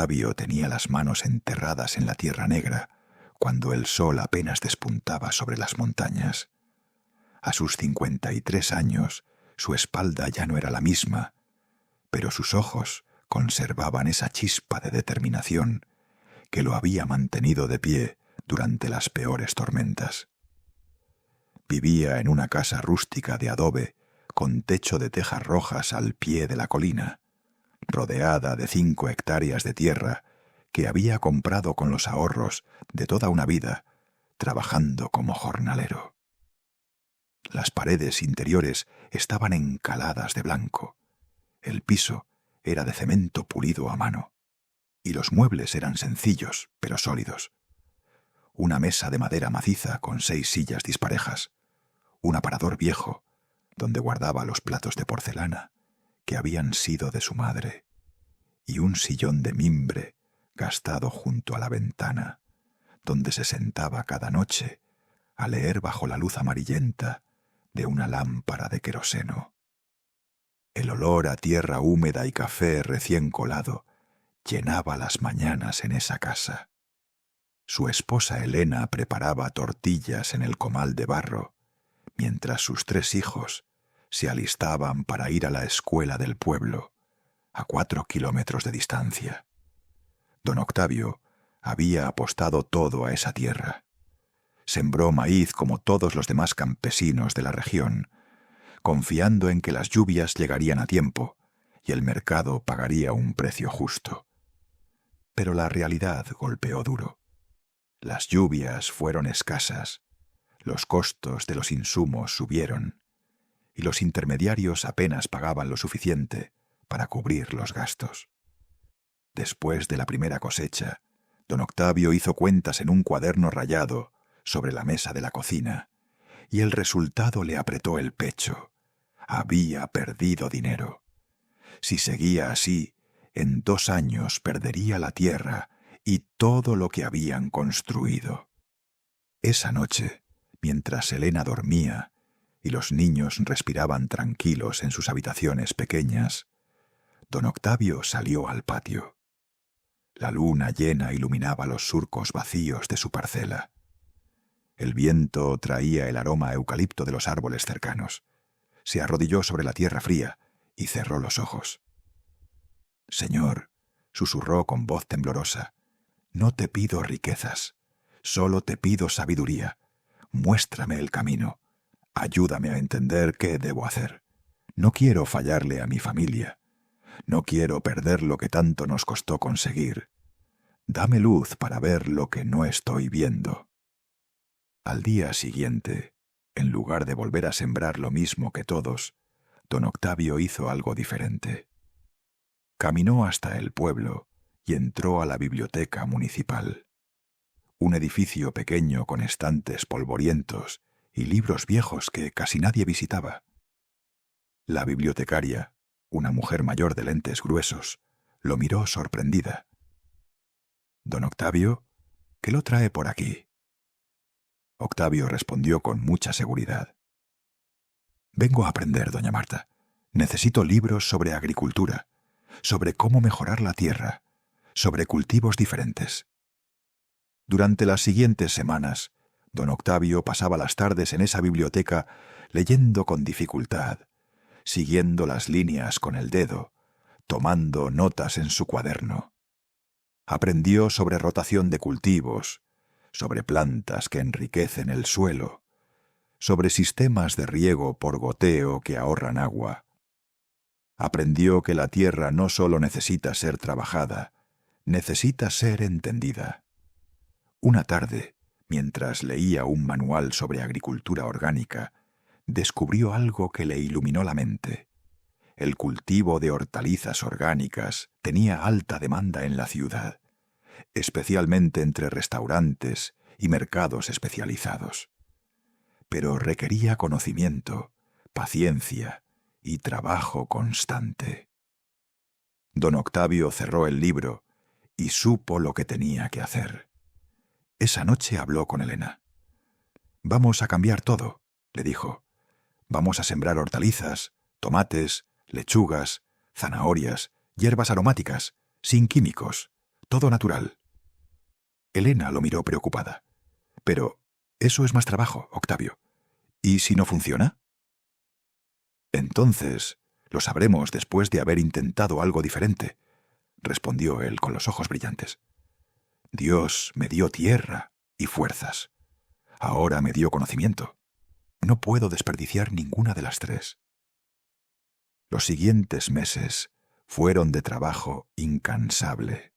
Octavio tenía las manos enterradas en la tierra negra cuando el sol apenas despuntaba sobre las montañas. A sus 53 años, su espalda ya no era la misma, pero sus ojos conservaban esa chispa de determinación que lo había mantenido de pie durante las peores tormentas. Vivía en una casa rústica de adobe con techo de tejas rojas al pie de la colina, rodeada de 5 hectáreas de tierra que había comprado con los ahorros de toda una vida, trabajando como jornalero. Las paredes interiores estaban encaladas de blanco, el piso era de cemento pulido a mano, y los muebles eran sencillos pero sólidos. Una mesa de madera maciza con 6 sillas disparejas, un aparador viejo donde guardaba los platos de porcelana que habían sido de su madre, y un sillón de mimbre gastado junto a la ventana, donde se sentaba cada noche a leer bajo la luz amarillenta de una lámpara de queroseno. El olor a tierra húmeda y café recién colado llenaba las mañanas en esa casa. Su esposa Elena preparaba tortillas en el comal de barro, mientras sus 3 hijos se alistaban para ir a la escuela del pueblo, a 4 kilómetros de distancia. Don Octavio había apostado todo a esa tierra. Sembró maíz como todos los demás campesinos de la región, confiando en que las lluvias llegarían a tiempo y el mercado pagaría un precio justo. Pero la realidad golpeó duro. Las lluvias fueron escasas, los costos de los insumos subieron, y los intermediarios apenas pagaban lo suficiente para cubrir los gastos. Después de la primera cosecha, don Octavio hizo cuentas en un cuaderno rayado sobre la mesa de la cocina, y el resultado le apretó el pecho. Había perdido dinero. Si seguía así, en 2 años perdería la tierra y todo lo que habían construido. Esa noche, mientras Elena dormía y los niños respiraban tranquilos en sus habitaciones pequeñas, don Octavio salió al patio. La luna llena iluminaba los surcos vacíos de su parcela. El viento traía el aroma a eucalipto de los árboles cercanos. Se arrodilló sobre la tierra fría y cerró los ojos. «Señor», susurró con voz temblorosa, «no te pido riquezas, solo te pido sabiduría. Muéstrame el camino. Ayúdame a entender qué debo hacer. No quiero fallarle a mi familia. No quiero perder lo que tanto nos costó conseguir. Dame luz para ver lo que no estoy viendo». Al día siguiente, en lugar de volver a sembrar lo mismo que todos, don Octavio hizo algo diferente. Caminó hasta el pueblo y entró a la biblioteca municipal. Un edificio pequeño con estantes polvorientos y libros viejos que casi nadie visitaba. La bibliotecaria, una mujer mayor de lentes gruesos, lo miró sorprendida. «Don Octavio, ¿qué lo trae por aquí?» Octavio respondió con mucha seguridad. «Vengo a aprender, doña Marta. Necesito libros sobre agricultura, sobre cómo mejorar la tierra, sobre cultivos diferentes». Durante las siguientes semanas, don Octavio pasaba las tardes en esa biblioteca leyendo con dificultad, siguiendo las líneas con el dedo, tomando notas en su cuaderno. Aprendió sobre rotación de cultivos, sobre plantas que enriquecen el suelo, sobre sistemas de riego por goteo que ahorran agua. Aprendió que la tierra no solo necesita ser trabajada, necesita ser entendida. Una tarde, mientras leía un manual sobre agricultura orgánica, descubrió algo que le iluminó la mente. El cultivo de hortalizas orgánicas tenía alta demanda en la ciudad, especialmente entre restaurantes y mercados especializados. Pero requería conocimiento, paciencia y trabajo constante. Don Octavio cerró el libro y supo lo que tenía que hacer. Esa noche habló con Elena. «Vamos a cambiar todo», le dijo. «Vamos a sembrar hortalizas, tomates, lechugas, zanahorias, hierbas aromáticas, sin químicos, todo natural. Elena lo miró preocupada. Pero eso es más trabajo, Octavio. ¿Y si no funciona? Entonces lo sabremos después de haber intentado algo diferente, respondió él con los ojos brillantes. Dios me dio tierra y fuerzas. Ahora me dio conocimiento. No puedo desperdiciar ninguna de las tres. Los siguientes meses fueron de trabajo incansable.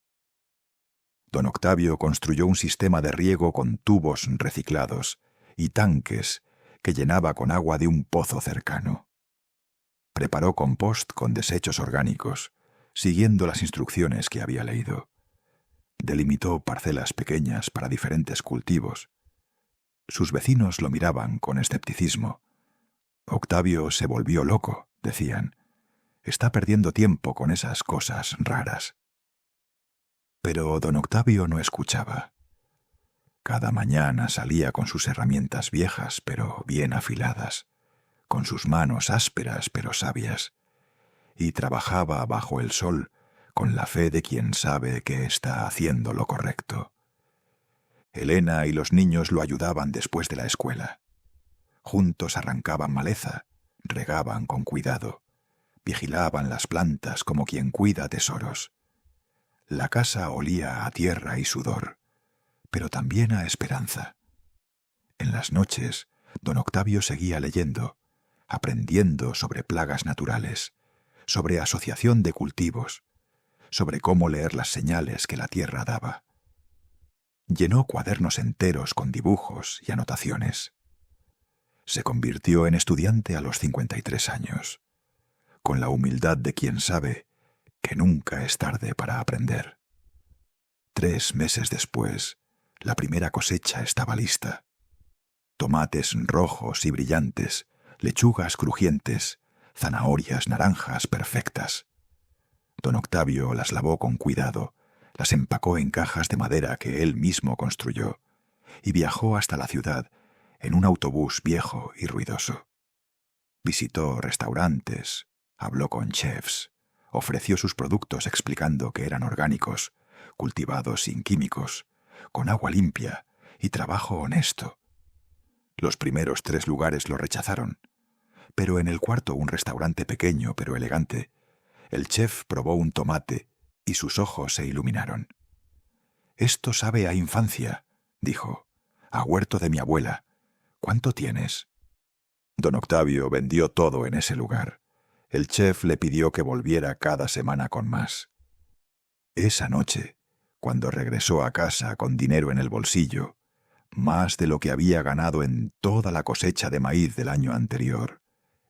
Don Octavio construyó un sistema de riego con tubos reciclados y tanques que llenaba con agua de un pozo cercano. Preparó compost con desechos orgánicos, siguiendo las instrucciones que había leído. Delimitó parcelas pequeñas para diferentes cultivos. Sus vecinos lo miraban con escepticismo. Octavio se volvió loco, decían. Está perdiendo tiempo con esas cosas raras. Pero don Octavio no escuchaba. Cada mañana salía con sus herramientas viejas pero bien afiladas, con sus manos ásperas pero sabias, y trabajaba bajo el sol con la fe de quien sabe que está haciendo lo correcto. Elena y los niños lo ayudaban después de la escuela. Juntos arrancaban maleza, regaban con cuidado, vigilaban las plantas como quien cuida tesoros. La casa olía a tierra y sudor, pero también a esperanza. En las noches, don Octavio seguía leyendo, aprendiendo sobre plagas naturales, sobre asociación de cultivos, sobre cómo leer las señales que la tierra daba. Llenó cuadernos enteros con dibujos y anotaciones. Se convirtió en estudiante a los 53 años, con la humildad de quien sabe que nunca es tarde para aprender. 3 meses después, la primera cosecha estaba lista. Tomates rojos y brillantes, lechugas crujientes, zanahorias naranjas perfectas. Don Octavio las lavó con cuidado, las empacó en cajas de madera que él mismo construyó, y viajó hasta la ciudad en un autobús viejo y ruidoso. Visitó restaurantes, habló con chefs, ofreció sus productos explicando que eran orgánicos, cultivados sin químicos, con agua limpia y trabajo honesto. Los primeros 3 lugares lo rechazaron, pero en el cuarto, un restaurante pequeño pero elegante, el chef probó un tomate y sus ojos se iluminaron. «Esto sabe a infancia», dijo, «a huerto de mi abuela. ¿Cuánto tienes?» Don Octavio vendió todo en ese lugar. El chef le pidió que volviera cada semana con más. Esa noche, cuando regresó a casa con dinero en el bolsillo, más de lo que había ganado en toda la cosecha de maíz del año anterior,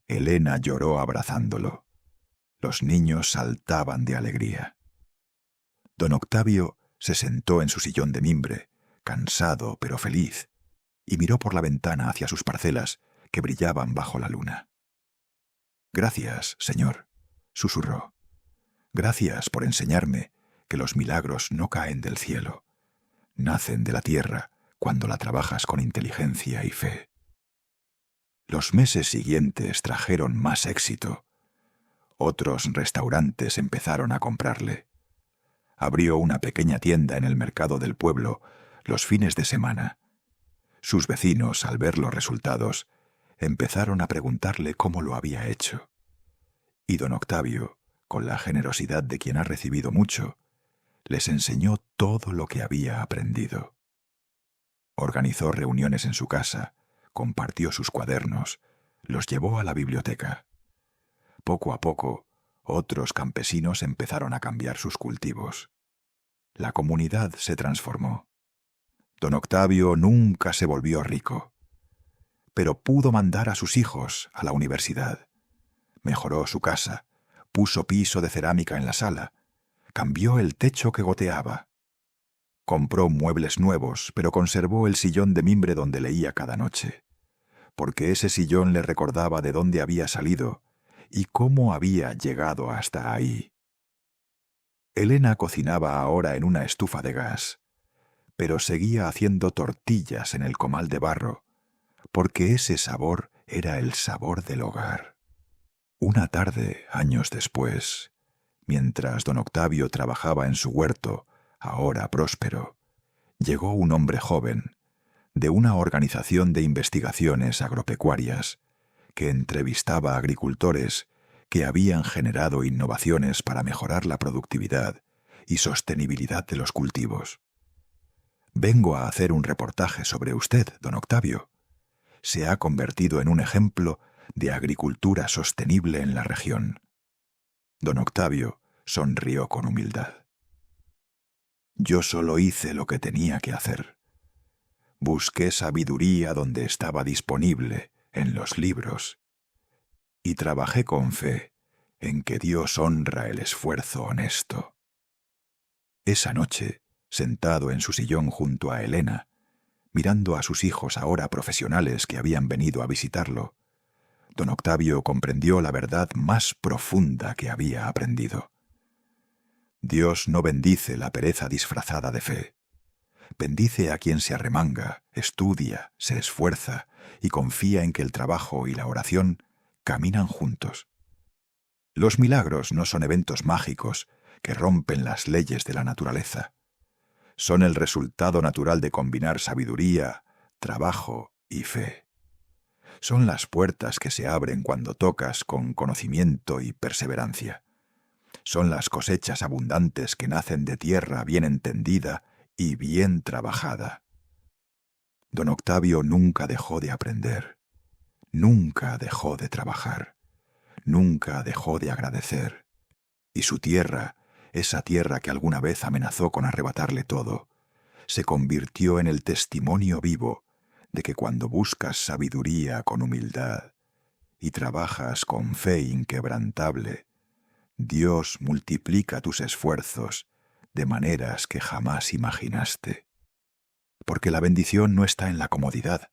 Elena lloró abrazándolo. Los niños saltaban de alegría. Don Octavio se sentó en su sillón de mimbre, cansado pero feliz, y miró por la ventana hacia sus parcelas que brillaban bajo la luna. «Gracias, Señor», susurró. «Gracias por enseñarme que los milagros no caen del cielo, nacen de la tierra cuando la trabajas con inteligencia y fe». Los meses siguientes trajeron más éxito. Otros restaurantes empezaron a comprarle. Abrió una pequeña tienda en el mercado del pueblo los fines de semana. Sus vecinos, al ver los resultados, empezaron a preguntarle cómo lo había hecho. Y don Octavio, con la generosidad de quien ha recibido mucho, les enseñó todo lo que había aprendido. Organizó reuniones en su casa, compartió sus cuadernos, los llevó a la biblioteca. Poco a poco, otros campesinos empezaron a cambiar sus cultivos. La comunidad se transformó. Don Octavio nunca se volvió rico, pero pudo mandar a sus hijos a la universidad. Mejoró su casa, puso piso de cerámica en la sala, cambió el techo que goteaba. Compró muebles nuevos, pero conservó el sillón de mimbre donde leía cada noche, porque ese sillón le recordaba de dónde había salido y cómo había llegado hasta ahí. Elena cocinaba ahora en una estufa de gas, pero seguía haciendo tortillas en el comal de barro, porque ese sabor era el sabor del hogar. Una tarde, años después, mientras don Octavio trabajaba en su huerto, ahora próspero, llegó un hombre joven de una organización de investigaciones agropecuarias que entrevistaba a agricultores que habían generado innovaciones para mejorar la productividad y sostenibilidad de los cultivos. «Vengo a hacer un reportaje sobre usted, don Octavio. Se ha convertido en un ejemplo de agricultura sostenible en la región». Don Octavio sonrió con humildad. «Yo solo hice lo que tenía que hacer. Busqué sabiduría donde estaba disponible, en los libros, y trabajé con fe en que Dios honra el esfuerzo honesto». Esa noche, sentado en su sillón junto a Elena, mirando a sus hijos ahora profesionales que habían venido a visitarlo, don Octavio comprendió la verdad más profunda que había aprendido. Dios no bendice la pereza disfrazada de fe. Bendice a quien se arremanga, estudia, se esfuerza y confía en que el trabajo y la oración caminan juntos. Los milagros no son eventos mágicos que rompen las leyes de la naturaleza. Son el resultado natural de combinar sabiduría, trabajo y fe. Son las puertas que se abren cuando tocas con conocimiento y perseverancia. Son las cosechas abundantes que nacen de tierra bien entendida y bien trabajada. Don Octavio nunca dejó de aprender, nunca dejó de trabajar, nunca dejó de agradecer. Y su tierra, esa tierra que alguna vez amenazó con arrebatarle todo, se convirtió en el testimonio vivo de que cuando buscas sabiduría con humildad y trabajas con fe inquebrantable, Dios multiplica tus esfuerzos de maneras que jamás imaginaste. Porque la bendición no está en la comodidad,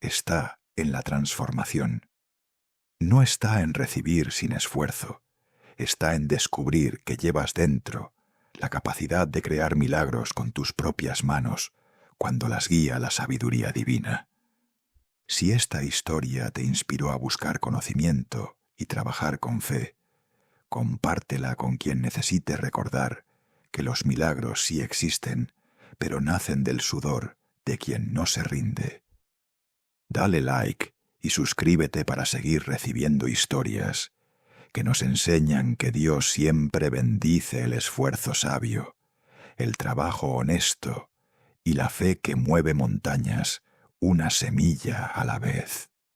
está en la transformación. No está en recibir sin esfuerzo, está en descubrir que llevas dentro la capacidad de crear milagros con tus propias manos cuando las guía la sabiduría divina. Si esta historia te inspiró a buscar conocimiento y trabajar con fe, compártela con quien necesite recordar que los milagros sí existen, pero nacen del sudor de quien no se rinde. Dale like y suscríbete para seguir recibiendo historias que nos enseñan que Dios siempre bendice el esfuerzo sabio, el trabajo honesto y la fe que mueve montañas, una semilla a la vez.